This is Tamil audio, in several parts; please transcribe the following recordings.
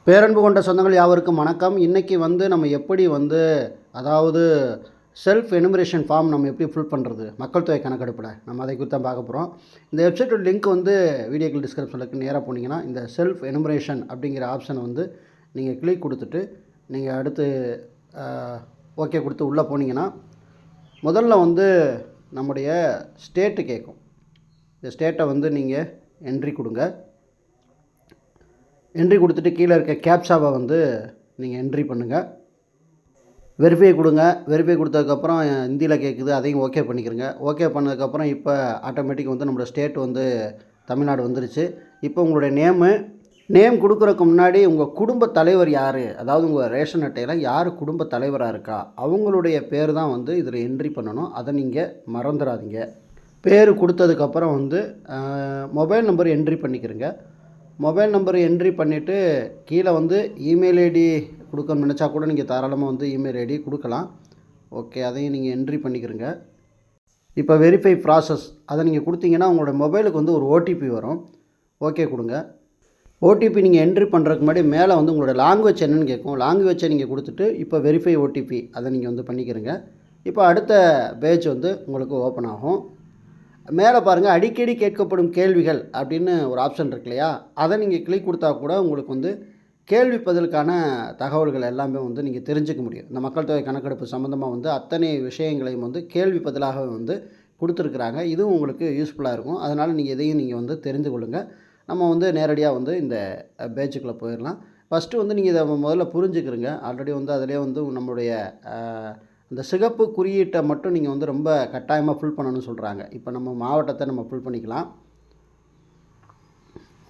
பேரன்பு கொண்ட சொந்தங்கள் யாவருக்கும் வணக்கம். இன்றைக்கி நம்ம எப்படி அதாவது செல்ஃப் எனுமரேஷன் ஃபார்ம் நம்ம எப்படி ஃபில் பண்ணுறது மக்கள் தொகை கணக்கெடுப்பில் நம்ம அதை குறித்து தான் பார்க்க போகிறோம். இந்த வெப்சைட்டோட லிங்க் வீடியோக்கள் டிஸ்கிரிப்ஷனுக்கு நேராக போனீங்கன்னா இந்த செல்ஃப் எனுமரேஷன் அப்படிங்கிற ஆப்ஷனை நீங்கள் கிளிக் கொடுத்துட்டு நீங்கள் அடுத்து ஓகே கொடுத்து உள்ளே போனீங்கன்னா முதல்ல நம்முடைய ஸ்டேட்டு கேட்கும். இந்த ஸ்டேட்டை நீங்கள் என்ட்ரி கொடுங்க. என்ட்ரி கொடுத்துட்டு கீழே இருக்க கேப்சாவை நீங்கள் என்ட்ரி பண்ணுங்கள். வெரிஃபை கொடுங்க. வெரிஃபை கொடுத்ததுக்கப்புறம் ஹிந்தியில் கேட்குது, அதையும் ஓகே பண்ணிக்கிறங்க. ஓகே பண்ணதுக்கப்புறம் இப்போ ஆட்டோமேட்டிக் நம்மளோட ஸ்டேட் தமிழ்நாடு வந்துருச்சு. இப்போ உங்களுடைய நேம் கொடுக்குறதுக்கு முன்னாடி உங்கள் குடும்ப தலைவர் யார், அதாவது உங்கள் ரேஷன் அட்டையில் யார் குடும்ப தலைவராக இருக்கா அவங்களுடைய பேர் தான் இதில் என்ட்ரி பண்ணணும். அதை நீங்கள் மறந்துடாதீங்க. பேர் கொடுத்ததுக்கப்புறம் மொபைல் நம்பர் என்ட்ரி பண்ணிக்கிறங்க. மொபைல் நம்பர் என்ட்ரி பண்ணிவிட்டு கீழே இமெயில் ஐடி கொடுக்கணும்னு நினச்சா கூட நீங்கள் தாராளமாக இமெயில் ஐடி கொடுக்கலாம். ஓகே, அதையும் நீங்கள் என்ட்ரி பண்ணிக்கிறங்க. இப்போ வெரிஃபை ப்ராசஸ் அதை நீங்கள் கொடுத்தீங்கன்னா உங்களோட மொபைலுக்கு ஒரு ஓடிபி வரும். ஓகே கொடுங்க. ஓடிபி நீங்கள் என்ட்ரி பண்ணுறதுக்கு முன்னாடி மேலே உங்களோட லாங்குவேஜ் என்னன்னு கேட்கும். லாங்குவேஜை நீங்கள் கொடுத்துட்டு இப்போ வெரிஃபை ஓடிபி அதை நீங்கள் பண்ணிக்கிறங்க. இப்போ அடுத்த பேஜ் உங்களுக்கு ஓப்பன் ஆகும். மேலே பாருங்கள், அடிக்கடி கேட்கப்படும் கேள்விகள் அப்படின்னு ஒரு ஆப்ஷன் இருக்கு இல்லையா, அதை நீங்கள் கிளிக் கொடுத்தா கூட உங்களுக்கு கேள்வி பதிலுக்கான தகவல்கள் எல்லாமே நீங்கள் தெரிஞ்சுக்க முடியும். இந்த மக்கள் தொகை கணக்கெடுப்பு சம்மந்தமாக அத்தனை விஷயங்களையும் கேள்வி பதிலாக கொடுத்துருக்குறாங்க. இதுவும் உங்களுக்கு யூஸ்ஃபுல்லாக இருக்கும். அதனால் நீங்கள் இதையும் நீங்கள் தெரிந்து கொள்ளுங்கள். நம்ம நேரடியாக இந்த பேஜுக்குள்ளே போயிடலாம். ஃபஸ்ட்டு நீங்கள் இதை முதல்ல புரிஞ்சுக்கிறங்க. ஆல்ரெடி அதிலே நம்மளுடைய இந்த சிகப்பு குறியீட்டை மட்டும் நீங்கள் ரொம்ப கட்டாயமாக ஃபில் பண்ணணும்னு சொல்கிறாங்க. இப்போ நம்ம மாவட்டத்தை நம்ம ஃபில் பண்ணிக்கலாம்.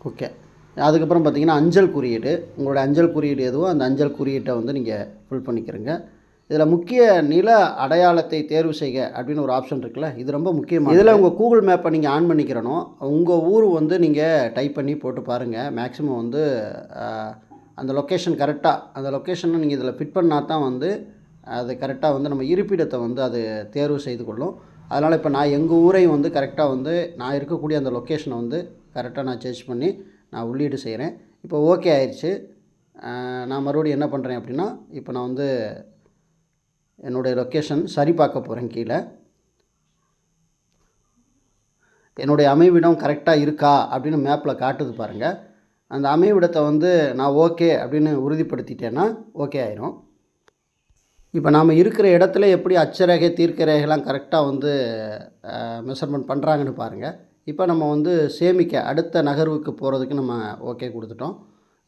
ஓகே, அதுக்கப்புறம் பார்த்திங்கன்னா அஞ்சல் குறியீடு, உங்களோட அஞ்சல் குறியீடு எதுவோ அந்த அஞ்சல் குறியீட்டை நீங்கள் ஃபில் பண்ணிக்கிறங்க. இதில் முக்கிய நில அடையாளத்தை தேர்வு செய்க அப்படின்னு ஒரு ஆப்ஷன் இருக்குல்ல, இது ரொம்ப முக்கியமாக. இதில் உங்கள் கூகுள் மேப்பை நீங்கள் ஆன் பண்ணிக்கிறணும். உங்கள் ஊர் நீங்கள் டைப் பண்ணி போட்டு பாருங்கள். மேக்ஸிமம் அந்த லொக்கேஷன் கரெக்டாக அந்த லொக்கேஷனை நீங்கள் இதில் ஃபிட் பண்ணால் தான் அது கரெக்டாக நம்ம இருப்பிடத்தை அது தேர்வு செய்து கொள்ளும். அதனால் இப்போ நான் எங்கள் ஊரையும் கரெக்டாக நான் இருக்கக்கூடிய அந்த லொக்கேஷனை கரெக்டாக நான் சர்ச் பண்ணி நான் உள்ளீடு செய்கிறேன். இப்போ ஓகே ஆயிடுச்சு. நான் மறுபடியும் என்ன பண்ணுறேன் அப்படின்னா, இப்போ நான் என்னுடைய லொக்கேஷன் சரி பார்க்க போகிறேன். கீழே என்னுடைய அமைவிடம் கரெக்டாக இருக்கா அப்படின்னு மேப்பில் காட்டுது பாருங்கள். அந்த அமைவிடத்தை நான் ஓகே அப்படின்னு உறுதிப்படுத்திட்டேன்னா ஓகே ஆயிரும். இப்போ நாம் இருக்கிற இடத்துல எப்படி அச்சரேகை தீர்க்கரேகைலாம் கரெக்டாக மெஷர்மெண்ட் பண்ணுறாங்கன்னு பாருங்கள். இப்போ நம்ம சேமிக்க அடுத்த நகர்வுக்கு போகிறதுக்கு நம்ம ஓகே கொடுத்துட்டோம்.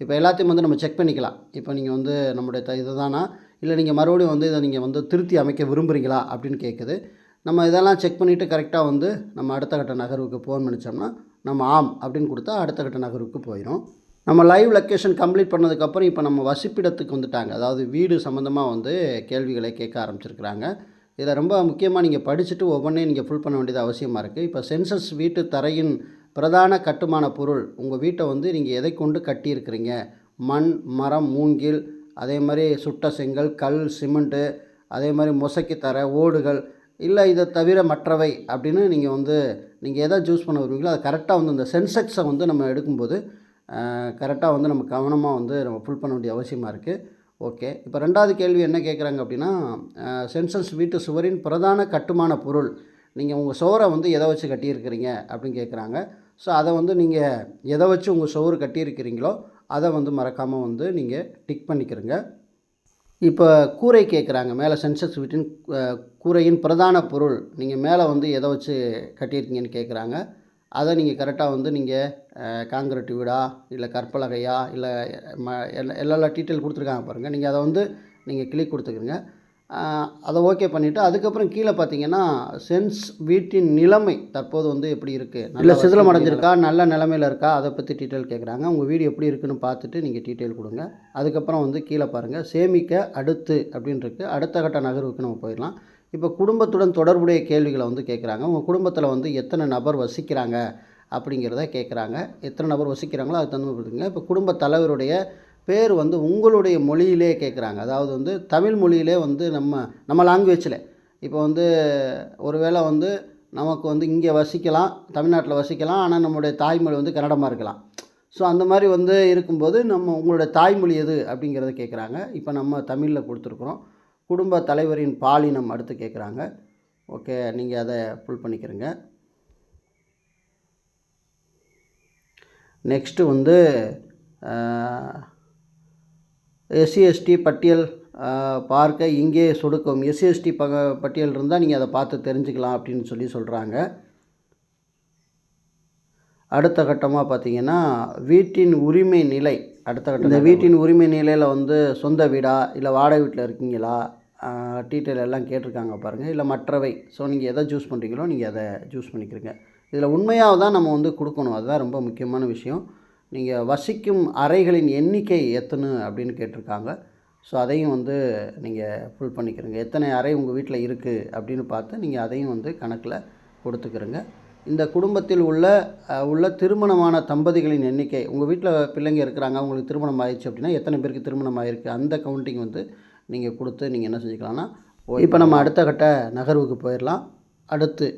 இப்போ எல்லாத்தையும் நம்ம செக் பண்ணிக்கலாம். இப்போ நீங்கள் நம்முடைய இது தானா, இல்லை நீங்கள் மறுபடியும் இதை நீங்கள் திருத்தி அமைக்க விரும்புகிறீங்களா அப்படின்னு கேட்குது. நம்ம இதெல்லாம் செக் பண்ணிவிட்டு கரெக்டாக நம்ம அடுத்த கட்ட நகர்வுக்கு போன் பண்ணிச்சோம்னா நம்ம ஆம் அப்படின்னு கொடுத்தா அடுத்த கட்ட நகர்வுக்கு போயிடும். நம்ம லைவ் லொக்கேஷன் கம்ப்ளீட் பண்ணதுக்கப்புறம் இப்போ நம்ம வசிப்பிடத்துக்கு வந்துட்டாங்க. அதாவது வீடு சம்மந்தமாக கேள்விகளை கேட்க ஆரம்பிச்சிருக்கிறாங்க. இதில் ரொம்ப முக்கியமாக நீங்கள் படிச்சுட்டு ஒவ்வொன்றையும் நீங்கள் ஃபுல் பண்ண வேண்டியது அவசியமாக இருக்குது. இப்போ சென்சஸ் வீட்டு தரையின் பிரதான கட்டுமான பொருள், உங்கள் வீட்டை நீங்கள் எதை கொண்டு கட்டியிருக்கிறீங்க, மண், மரம், மூங்கில், அதே மாதிரி சுட்ட செங்கல், கல், சிமெண்ட்டு, அதே மாதிரி மொசைக்கு தரை, ஓடுகள், இல்லை இதை தவிர மற்றவை அப்படின்னு நீங்கள் எதை சூஸ் பண்ண வருவீங்களோ அதை கரெக்டாக இந்த சென்செக்ஸை நம்ம எடுக்கும்போது கரெக்டாக நம்ம கவனமாக நம்ம ஃபுல் பண்ண வேண்டிய அவசியமாக இருக்குது. ஓகே, இப்போ ரெண்டாவது கேள்வி என்ன கேட்குறாங்க அப்படின்னா, சென்சஸ் வீட்டு சுவரின் பிரதான கட்டுமான பொருள், நீங்கள் உங்கள் சுவரை எதை வச்சு கட்டியிருக்கிறீங்க அப்படின்னு கேட்குறாங்க. ஸோ அதை நீங்கள் எதை வச்சு உங்கள் சுவர் கட்டியிருக்கிறீங்களோ அதை மறக்காமல் நீங்கள் டிக் பண்ணிக்கிறங்க. இப்போ கூரை கேட்குறாங்க. மேலே சென்சஸ் வீட்டின் கூரையின் பிரதான பொருள், நீங்கள் மேலே எதை வச்சு கட்டியிருக்கீங்கன்னு கேட்குறாங்க. அதை நீங்கள் கரெக்டாக நீங்கள் காங்கிரீட் வீடா, இல்லை கற்பலகையா, இல்லை எல்லா டீட்டெயில் கொடுத்துருக்காங்க பாருங்கள். நீங்கள் அதை நீங்கள் கிளிக் கொடுத்துக்கிறங்க. அதை ஓகே பண்ணிவிட்டு அதுக்கப்புறம் கீழே பார்த்தீங்கன்னா வீட்டின் நிலைமை தற்போது எப்படி இருக்குது, இல்லை சிதிலம் அடைஞ்சிருக்கா, நல்ல நிலைமையில் இருக்கா, அதை பற்றி டீட்டெயில் கேட்குறாங்க. உங்கள் வீடு எப்படி இருக்குன்னு பார்த்துட்டு நீங்கள் டீட்டெயில் கொடுங்க. அதுக்கப்புறம் கீழே பாருங்கள் சேமிக்க அடுத்து அப்படின்னு இருக்குது. அடுத்த கட்ட நகர்வுக்கு நம்ம போயிடலாம். இப்போ குடும்பத்துடன் தொடர்புடைய கேள்விகளை கேட்குறாங்க. உங்கள் குடும்பத்தில் எத்தனை நபர் வசிக்கிறாங்க அப்படிங்கிறத கேட்குறாங்க. எத்தனை நபர் வசிக்கிறாங்களோ அதுக்கு தகுந்த கொடுத்துங்க. இப்போ குடும்ப தலைவருடைய பேர் உங்களுடைய மொழியிலே கேட்குறாங்க. அதாவது தமிழ் மொழியிலே நம்ம லாங்குவேஜில். இப்போ ஒருவேளை நமக்கு இங்கே வசிக்கலாம், தமிழ்நாட்டில் வசிக்கலாம், ஆனால் நம்முடைய தாய்மொழி கன்னடமாக இருக்கலாம். ஸோ அந்த மாதிரி வந்து இருக்கும்போது நம்ம உங்களோட தாய்மொழி எது அப்படிங்கிறத கேட்குறாங்க. இப்போ நம்ம தமிழில் கொடுத்துருக்குறோம். குடும்ப தலைவரின் பாலினம் அடுத்து கேட்குறாங்க. ஓகே, நீங்கள் அதை ஃபுல் பண்ணிக்கிறங்க. நெக்ஸ்ட்டு வந்து எஸ்சி எஸ்டி பட்டியல் பார்க்க இங்கே சொடுக்கவும். எஸ்சி எஸ்டி பட்டியல் இருந்தால் நீங்கள் அதை பார்த்து தெரிஞ்சுக்கலாம் அப்படின்னு சொல்கிறாங்க. அடுத்த கட்டமாக பார்த்தீங்கன்னா வீட்டின் உரிமை நிலை. அடுத்த கட்டம் இந்த வீட்டின் உரிமை நிலையில் வந்து சொந்த வீடா இல்லை வாடகை வீட்டில் இருக்கீங்களா, டீட்டெயில் எல்லாம் கேட்டிருக்காங்க பாருங்கள். இல்லை மற்றவை. ஸோ நீங்கள் எதை சூஸ் பண்ணுறீங்களோ நீங்கள் அதை சூஸ் பண்ணிக்கிறீங்க. இதில் உண்மையாக தான் நம்ம வந்து கொடுக்கணும். அதுதான் ரொம்ப முக்கியமான விஷயம். நீங்கள் வசிக்கும் அறைகளின் எண்ணிக்கை எத்தனை அப்படின்னு கேட்டிருக்காங்க. ஸோ அதையும் வந்து நீங்கள் ஃபுல் பண்ணிக்கிறங்க. எத்தனை அறை உங்கள் வீட்டில் இருக்குது அப்படின்னு பார்த்து நீங்கள் அதையும் வந்து கணக்கில் கொடுத்துக்கிறங்க. இந்த குடும்பத்தில் உள்ள திருமணமான தம்பதிகளின் எண்ணிக்கை, உங்கள் வீட்டில் பிள்ளைங்க இருக்கிறாங்க, அவங்களுக்கு திருமணம் ஆயிடுச்சு அப்படின்னா எத்தனை பேருக்கு திருமணம் ஆகிருக்கு, அந்த கவுண்டிங் வந்து நீங்கள் கொடுத்து நீங்கள் என்ன செஞ்சுக்கலாம்னா, இப்போ நம்ம அடுத்த கட்ட நகர்வுக்கு போயிடலாம். அடுத்து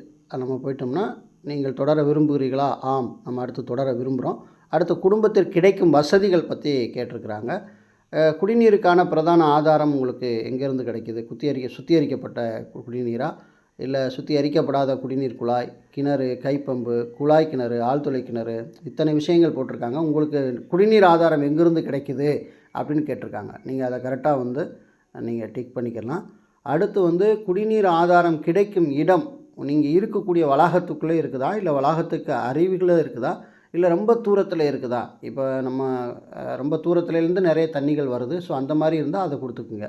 நம்ம போயிட்டோம்னா, நீங்கள் தொடர விரும்புகிறீர்களா? ஆம், நம்ம அடுத்து தொடர விரும்புகிறோம். அடுத்து குடும்பத்திற்கு கிடைக்கும் வசதிகள் பற்றி கேட்டிருக்கிறாங்க. குடிநீருக்கான பிரதான ஆதாரம் உங்களுக்கு எங்கேருந்து கிடைக்கிது? சுத்திகரிக்கப்பட்ட குடிநீரா, இல்லை சுத்திகரிக்கப்படாத குடிநீர் குழாய், கிணறு, கைப்பம்பு, குழாய் கிணறு, ஆழ்துளை கிணறு, இத்தனை விஷயங்கள் போட்டிருக்காங்க. உங்களுக்கு குடிநீர் ஆதாரம் எங்கேருந்து கிடைக்கிது அப்படின்னு கேட்டிருக்காங்க. நீங்கள் அதை கரெக்டாக வந்து நீங்கள் டிக் பண்ணிக்கலாம். அடுத்து வந்து குடிநீர் ஆதாரம் கிடைக்கும் இடம் நீங்கள் இருக்கக்கூடிய வளாகத்துக்குள்ளே இருக்குதா, இல்லை வளாகத்துக்கு அருகில் இருக்குதா, இல்லை ரொம்ப தூரத்தில் இருக்குதா? இப்போ நம்ம ரொம்ப தூரத்துலேருந்து நிறைய தண்ணிகள் வருது. ஸோ அந்த மாதிரி இருந்தால் அதை கொடுத்துக்குங்க.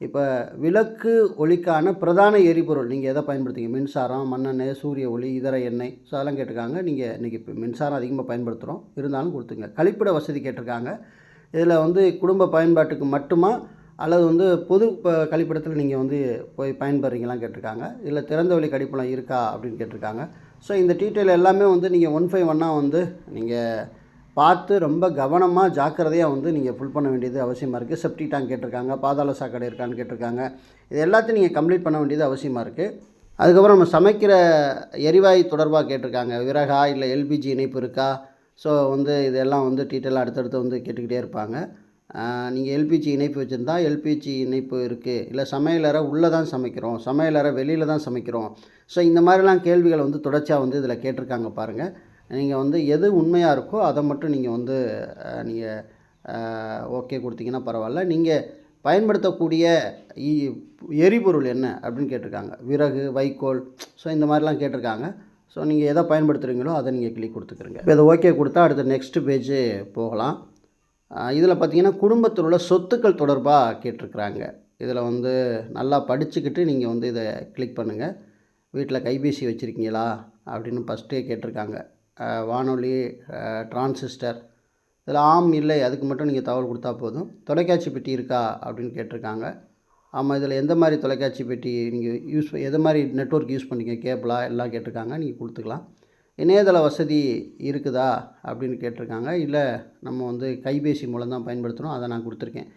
இப்போ விளக்கு ஒளிக்கான பிரதான எரிபொருள் நீங்கள் எதை பயன்படுத்திங்க? மின்சாரம், மண்ணெண்ணெய், சூரிய ஒளி, இதர எண்ணெய். ஸோ அதெல்லாம் கேட்டிருக்காங்க. நீங்கள் இன்றைக்கி இப்போ மின்சாரம் அதிகமாக பயன்படுத்துகிறோம், இருந்தாலும் கொடுத்துங்க. கழிப்பிட வசதி கேட்டிருக்காங்க. இதில் வந்து குடும்ப பயன்பாட்டுக்கு மட்டுமா, அல்லது வந்து பொது கழிப்பிடத்தில் நீங்கள் வந்து போய் பயன்படுறீங்களான்னு கேட்டிருக்காங்க. இல்லை திறந்த வெளி கழிப்பிடம் இருக்கா அப்படின்னு கேட்டிருக்காங்க. ஸோ இந்த டீட்டெயில் எல்லாமே வந்து நீங்கள் 1/1 வந்து நீங்கள் பார்த்து ரொம்ப கவனமாக ஜாக்கிரதையாக வந்து நீங்கள் ஃபுல் பண்ண வேண்டியது அவசியமாக இருக்குது. செப்டி டேங்க் கேட்டிருக்காங்க, பாதாள சாக்கடை இருக்கான்னு கேட்டிருக்காங்க. இது எல்லாத்தையும் நீங்கள் கம்ப்ளீட் பண்ண வேண்டியது அவசியமாக இருக்குது. அதுக்கப்புறம் நம்ம சமைக்கிற எரிவாயு தொடர்பாக கேட்டிருக்காங்க. விறகா, இல்லை எல்பிஜி இணைப்பு இருக்கா? ஸோ வந்து இதெல்லாம் வந்து டீட்டெயிலாக அடுத்தடுத்து வந்து கேட்டுக்கிட்டே இருப்பாங்க. நீங்கள் எல்பிஜி இணைப்பு வச்சுருந்தா எல்பிஜி இணைப்பு இருக்குது, இல்லை சமையலறை உள்ளே தான் சமைக்கிறோம், சமையலறை வெளியில் தான் சமைக்கிறோம். ஸோ இந்த மாதிரிலாம் கேள்விகளை வந்து தொடர்ச்சியாக வந்து இதில் கேட்டிருக்காங்க பாருங்கள். நீங்கள் வந்து எது உண்மையாக இருக்கோ அதை மட்டும் நீங்கள் வந்து நீங்கள் ஓகே கொடுத்தீங்கன்னா பரவாயில்ல. நீங்கள் பயன்படுத்தக்கூடிய எரிபொருள் என்ன அப்படின்னு கேட்டிருக்காங்க. விறகு, வைக்கோல், ஸோ இந்த மாதிரிலாம் கேட்டிருக்காங்க. ஸோ நீங்கள் எதை பயன்படுத்துகிறீங்களோ அதை நீங்கள் கிளிக் கொடுத்துக்கிறீங்க. இப்போ இதை ஓகே கொடுத்தா அடுத்த நெக்ஸ்ட்டு பேஜு போகலாம். இதில் பார்த்திங்கன்னா குடும்பத்தில் உள்ள சொத்துக்கள் தொடர்பாக கேட்டிருக்கிறாங்க. இதில் வந்து நல்லா படிச்சுக்கிட்டு நீங்கள் வந்து இதை கிளிக் பண்ணுங்கள். வீட்டில் கைபேசி வச்சுருக்கீங்களா அப்படின்னு ஃபஸ்ட்டே கேட்டிருக்காங்க. வானொலி, டிரான்சிஸ்டர், இதில் ஆம் இல்லை அதுக்கு மட்டும் நீங்கள் தகவல் கொடுத்தா போதும். தொலைக்காட்சி பெட்டி இருக்கா அப்படின்னு கேட்டிருக்காங்க. ஆமாம், இதில் எந்த மாதிரி தொலைக்காட்சி பெட்டி நீங்கள் எது மாதிரி நெட்வொர்க் யூஸ் பண்ணிங்க, கேபிளா எல்லாம் கேட்டிருக்காங்க. நீங்கள் கொடுத்துக்கலாம். இணையதள வசதி இருக்குதா அப்படின்னு கேட்டிருக்காங்க. இல்லை நம்ம வந்து கைபேசி மூலம் தான் பயன்படுத்துகிறோம், அதை நான் கொடுத்துருக்கேன்.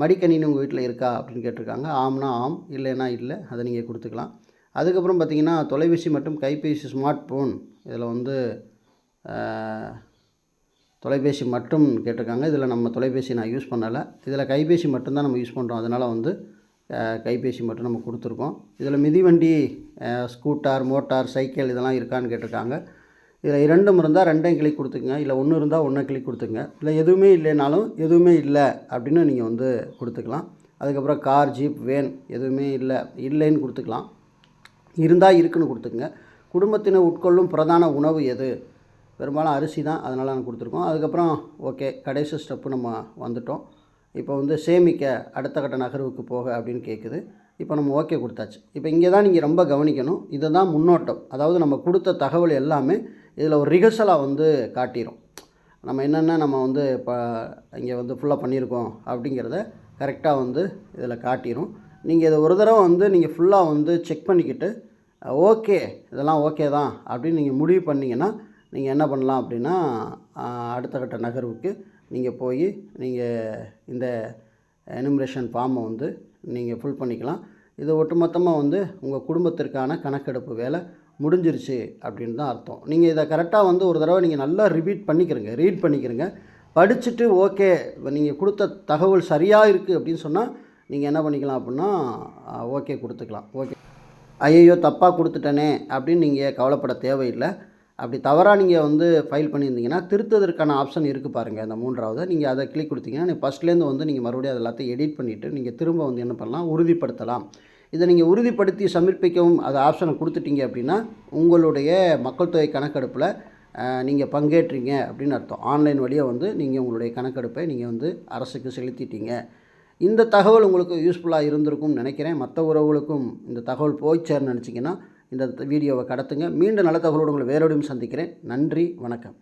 மடிக்கணினி உங்கள் வீட்டில் இருக்கா அப்படின்னு கேட்டிருக்காங்க. ஆம்னா ஆம், இல்லைன்னா இல்லை, அதை நீங்கள் கொடுத்துக்கலாம். அதுக்கப்புறம் பார்த்திங்கன்னா தொலைபேசி மற்றும் கைபேசி, ஸ்மார்ட் ஃபோன், இதில் வந்து தொலைபேசி மட்டும் கேட்டிருக்காங்க. இதில் நம்ம தொலைபேசி நான் யூஸ் பண்ணலை, இதில் கைபேசி மட்டும்தான் நம்ம யூஸ் பண்ணுறோம். அதனால் வந்து கைபேசி மட்டும் நம்ம கொடுத்துருக்கோம். இதில் மிதிவண்டி, ஸ்கூட்டர், மோட்டார், சைக்கிள் இதெல்லாம் இருக்கான்னு கேட்டிருக்காங்க. இதில் 2 இருந்தால் 2 கிளிக் கொடுத்துக்குங்க, இல்லை 1 இருந்தால் 1 கிளிக் கொடுத்துங்க. இல்லை எதுவுமே இல்லைனாலும் எதுவுமே இல்லை அப்படின்னு நீங்கள் வந்து கொடுத்துக்கலாம். அதுக்கப்புறம் கார், ஜீப், வேன் எதுவுமே இல்லைன்னு கொடுத்துக்கலாம். இருந்தால் இருக்குன்னு கொடுத்துக்குங்க. குடும்பத்தினர் உட்கொள்ளும் பிரதான உணவு எது? பெரும்பாலும் அரிசி தான், அதனால் நான் கொடுத்துருக்கோம். அதுக்கப்புறம் ஓகே, கடைசி ஸ்டெப்பு நம்ம வந்துட்டோம். இப்போ வந்து சேமிக்க அடுத்த கட்ட நகர்வுக்கு போக அப்படின்னு கேட்குது. இப்போ நம்ம ஓகே கொடுத்தாச்சு. இப்போ இங்கே தான் நீங்கள் ரொம்ப கவனிக்கணும். இதை தான் முன்னோட்டம். அதாவது நம்ம கொடுத்த தகவல் எல்லாமே இதில் ஒரு ரிஹர்சலாக வந்து காட்டிடும். நம்ம என்னென்ன நம்ம வந்து இப்போ இங்கே வந்து ஃபுல்லாக பண்ணியிருக்கோம் அப்படிங்கிறத கரெக்டாக வந்து இதில் காட்டிடும். நீங்கள் இதை ஒரு தடவை வந்து நீங்கள் ஃபுல்லாக வந்து செக் பண்ணிக்கிட்டு ஓகே இதெல்லாம் ஓகே தான் அப்படின்னு நீங்கள் முடிவு பண்ணிங்கன்னா நீங்கள் என்ன பண்ணலாம் அப்படின்னா, அடுத்த கட்ட நகர்வுக்கு நீங்கள் போய் நீங்கள் இந்த எனுமரேஷன் ஃபார்மை வந்து நீங்கள் ஃபுல் பண்ணிக்கலாம். இது ஒட்டுமொத்தமாக வந்து உங்கள் குடும்பத்திற்கான கணக்கெடுப்பு வேலை முடிஞ்சிருச்சு அப்படின்னு தான் அர்த்தம். நீங்கள் இதை கரெக்டாக வந்து ஒரு தடவை நீங்கள் நல்லா ரீட் பண்ணிக்கிறங்க. படிச்சுட்டு ஓகே நீங்கள் கொடுத்த தகவல் சரியாக இருக்குது அப்படின்னு சொன்னால் நீங்கள் என்ன பண்ணிக்கலாம் அப்படின்னா ஓகே கொடுத்துக்கலாம். ஓகே, ஐயையோ தப்பாக கொடுத்துட்டனே அப்படின்னு நீங்கள் கவலைப்பட தேவையில்லை. அப்படி தவறாக நீங்கள் வந்து ஃபைல் பண்ணியிருந்தீங்கன்னா திருத்துவதற்கான ஆப்ஷன் இருக்குது பாருங்கள், அந்த 3வது நீங்கள் அதை கிளிக் கொடுத்தீங்கன்னா நீங்கள் ஃபஸ்ட்லேருந்து வந்து நீங்கள் மறுபடியும் அது எல்லாத்தையும் எடிட் பண்ணிவிட்டு நீங்கள் திரும்ப வந்து என்ன பண்ணலாம், உறுதிப்படுத்தலாம். இதை நீங்கள் உறுதிப்படுத்தி சமர்ப்பிக்கவும் அது ஆப்ஷனை கொடுத்துட்டீங்க அப்படின்னா உங்களுடைய மக்கள் தொகை கணக்கெடுப்பில் நீங்கள் பங்கேற்றீங்க அப்படின்னு அர்த்தம். ஆன்லைன் வழியாக வந்து நீங்கள் உங்களுடைய கணக்கெடுப்பை நீங்கள் வந்து அரசுக்கு செலுத்திட்டீங்க. இந்த தகவல் உங்களுக்கு யூஸ்ஃபுல்லாக இருந்திருக்கும்னு நினைக்கிறேன். மற்ற உறவுகளுக்கும் இந்த தகவல் போய் சேரணும்னு நினச்சிங்கன்னா இந்த வீடியோவை கடத்துங்க. மீண்டும் நல்ல தகவலோடு உங்களை வேறோடையும் சந்திக்கிறேன். நன்றி, வணக்கம்.